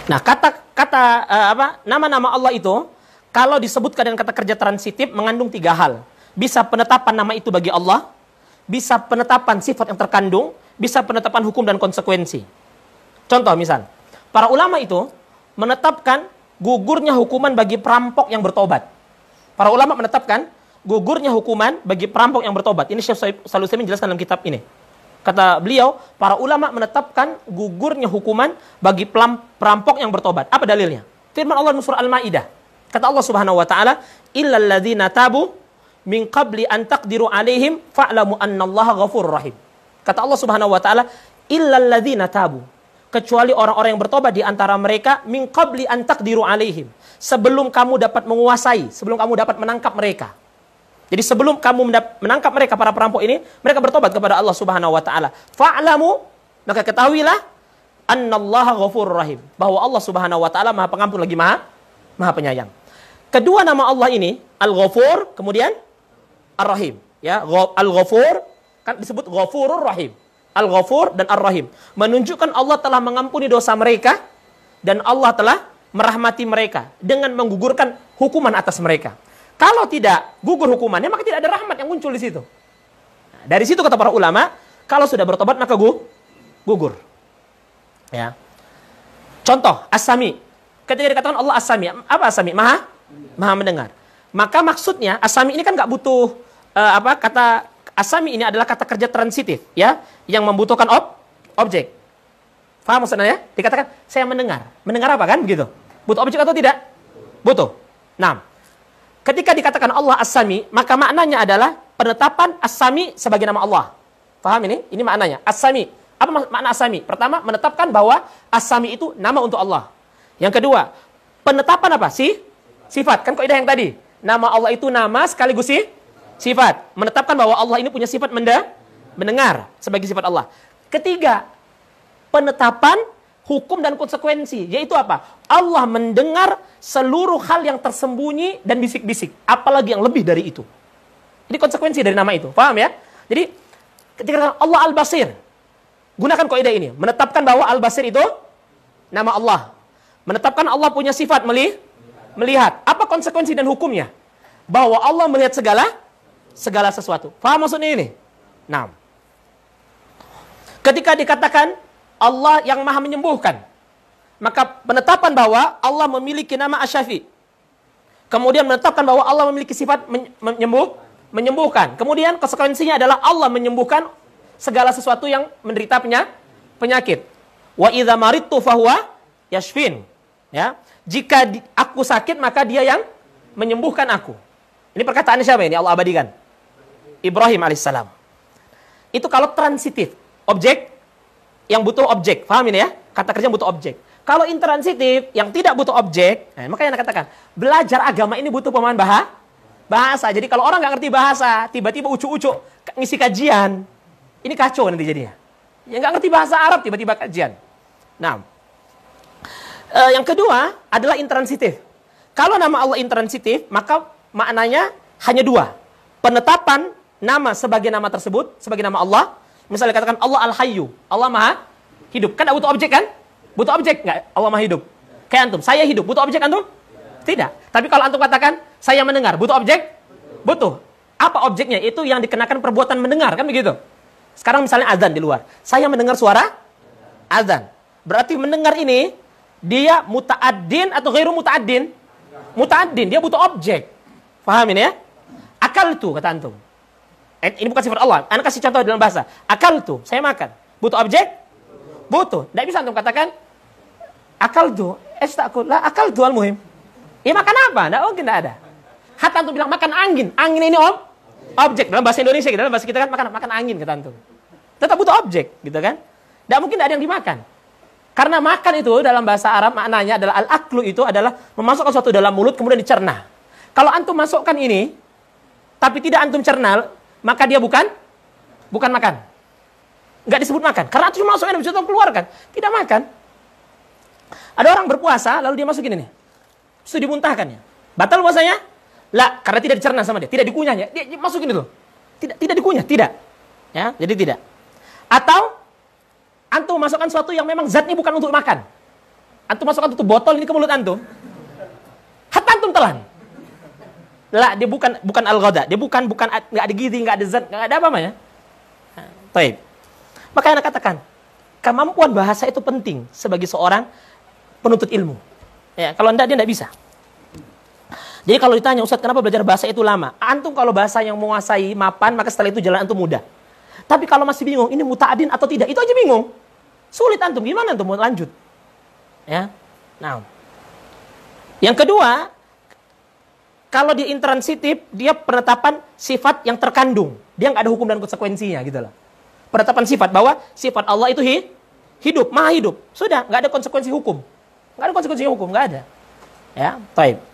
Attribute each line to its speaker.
Speaker 1: Nah, nama-nama Allah itu kalau disebutkan dengan kata kerja transitif mengandung 3 hal. Bisa penetapan nama itu bagi Allah, bisa penetapan sifat yang terkandung, bisa penetapan hukum dan konsekuensi. Contoh misal, para ulama itu menetapkan gugurnya hukuman bagi perampok yang bertobat. Para ulama menetapkan gugurnya hukuman bagi perampok yang bertobat. Ini Syekh Shalih Utsaimin menjelaskan dalam kitab ini. Kata beliau, para ulama menetapkan gugurnya hukuman bagi perampok yang bertobat. Apa dalilnya? Firman Allah di surah Al-Maidah. Kata Allah Subhanahu wa taala, "Illal ladzina tabu min qabli an taqdiru 'alaihim fa'lamu annallaha ghafurur rahim." Kata Allah Subhanahu wa taala, "Illal ladzina tabu." Kecuali orang-orang yang bertobat di antara mereka min qabli an taqdiru 'alaihim. Sebelum kamu dapat menguasai, sebelum kamu dapat menangkap mereka. Jadi sebelum kamu menangkap mereka, para perampok ini, mereka bertobat kepada Allah Subhanahu wa taala. Fa'lamu, maka ketahuilah annallaha ghafurur rahim, bahwa Allah Subhanahu wa taala Maha Pengampun lagi Maha Penyayang. Kedua nama Allah ini, Al-Ghafur, kemudian Ar-Rahim, ya. Al-Ghafur kan disebut Ghafurur Rahim. Al-Ghafur dan Ar-Rahim menunjukkan Allah telah mengampuni dosa mereka dan Allah telah merahmati mereka dengan menggugurkan hukuman atas mereka. Kalau tidak gugur hukumannya, maka tidak ada rahmat yang muncul di situ. Nah, dari situ kata para ulama, kalau sudah bertobat maka gugur. Ya. Contoh, As-Sami. Ketika dikatakan Allah As-Sami, apa As-Sami? Maha mendengar. Maka maksudnya As-Sami ini kan nggak butuh kata As-Sami ini adalah kata kerja transitif, ya, yang membutuhkan objek. Paham maksudnya ya? Dikatakan saya mendengar. Mendengar apa kan begitu? Butuh objek atau tidak? Butuh. Nah, ketika dikatakan Allah As-Sami, maka maknanya adalah penetapan As-Sami sebagai nama Allah. Paham ini? Ini maknanya. As-Sami. Apa makna As-Sami? Pertama, menetapkan bahwa As-Sami itu nama untuk Allah. Yang kedua, penetapan apa? Sifat. Kan kaidah yang tadi. Nama Allah itu nama sekaligus sifat. Menetapkan bahwa Allah ini punya sifat mendengar sebagai sifat Allah. Ketiga, penetapan hukum dan konsekuensi, yaitu apa? Allah mendengar seluruh hal yang tersembunyi dan bisik-bisik, apalagi yang lebih dari itu. Ini konsekuensi dari nama itu, paham ya? Jadi ketika Allah Al-Basir, gunakan kaidah ini, menetapkan bahwa Al-Basir itu nama Allah, menetapkan Allah punya sifat melihat. Apa konsekuensi dan hukumnya? Bahwa Allah melihat segala sesuatu. Paham maksudnya ini? Nah, ketika dikatakan Allah yang maha menyembuhkan, maka penetapan bahwa Allah memiliki nama Asy-Syafi. Kemudian menetapkan bahwa Allah memiliki sifat menyembuhkan. Kemudian konsekuensinya adalah Allah menyembuhkan segala sesuatu yang menderita penyakit. Wa idza maridtu fahuwa yashfin. Ya, jika aku sakit maka dia yang menyembuhkan aku. Ini perkataan siapa ini? Allah abadikan. Ibrahim alaihissalam. Itu kalau transitif, objek yang butuh objek, paham ini ya? Kata kerja butuh objek. Kalau intransitif, yang tidak butuh objek, makanya Anda katakan, belajar agama ini butuh pemahaman bahasa. Jadi kalau orang nggak ngerti bahasa, tiba-tiba ucuk-ucuk ngisi kajian, ini kacau nanti jadinya. Yang nggak ngerti bahasa Arab, tiba-tiba kajian. Nah, yang kedua adalah intransitif. Kalau nama Allah intransitif, maka maknanya hanya 2. Penetapan nama sebagai nama tersebut, sebagai nama Allah. Misalnya katakan Allah Al-Hayyu, Allah Maha Hidup. Kan butuh objek kan? Butuh objek nggak? Allah Maha Hidup. Kayak antum, saya hidup. Butuh objek antum? Tidak. Tapi kalau antum katakan saya mendengar, butuh objek? Butuh. Apa objeknya? Itu yang dikenakan perbuatan mendengar, kan begitu? Sekarang misalnya azan di luar. Saya mendengar suara azan. Berarti mendengar ini dia muta'addin atau ghairu muta'addin? Muta'addin, dia butuh objek. Paham ini ya? Akal itu kata antum. Ini bukan sifat Allah. Anda kasih contoh dalam bahasa. Akal tuh, saya makan. Butuh objek? Butuh. Tidak bisa antum katakan akal tuh, lah akal tuh al-muhim. Ya makan apa? Tidak mungkin, tidak ada. Hatta antum bilang makan angin. Angin ini objek. Dalam bahasa Indonesia, dalam bahasa kita kan makan angin kata antum. Tetap butuh objek, gitu kan? Tidak mungkin ada yang dimakan. Karena makan itu dalam bahasa Arab maknanya adalah al-aklu, itu adalah memasukkan sesuatu dalam mulut kemudian dicerna. Kalau antum masukkan ini tapi tidak antum cerna, maka dia bukan makan. Nggak disebut makan. Karena cuma masukkan, bisa keluarkan. Tidak makan. Ada orang berpuasa, lalu dia masukin ini. Terus dimuntahkannya. Batal puasanya? Lah, karena tidak dicerna sama dia. Tidak dikunyahnya. Dia masukin itu. Tidak dikunyah. Tidak. Ya, jadi tidak. Atau, antum masukkan sesuatu yang memang zatnya bukan untuk makan. Antum masukkan tutup botol ini ke mulut antum. Hatta antum telan. Lah, dia bukan al-ghada. Dia bukan enggak ada gizi, enggak ada zat, enggak ada apa namanya. Baik. Makanya Anda katakan, kemampuan bahasa itu penting sebagai seorang penuntut ilmu. Ya, kalau enggak dia enggak bisa. Jadi kalau ditanya, Ustaz, kenapa belajar bahasa itu lama? Antum kalau bahasa yang menguasai mapan, maka setelah itu jalan antum mudah. Tapi kalau masih bingung, ini muta'adin atau tidak, itu aja bingung. Sulit antum, gimana antum mau lanjut? Ya. Nah. Yang kedua, kalau dia intransitif, dia penetapan sifat yang terkandung. Dia nggak ada hukum dan konsekuensinya gitu loh. Penetapan sifat bahwa sifat Allah itu hidup, maha hidup. Sudah, nggak ada konsekuensi hukum. Nggak ada konsekuensi hukum, nggak ada. Ya, baik.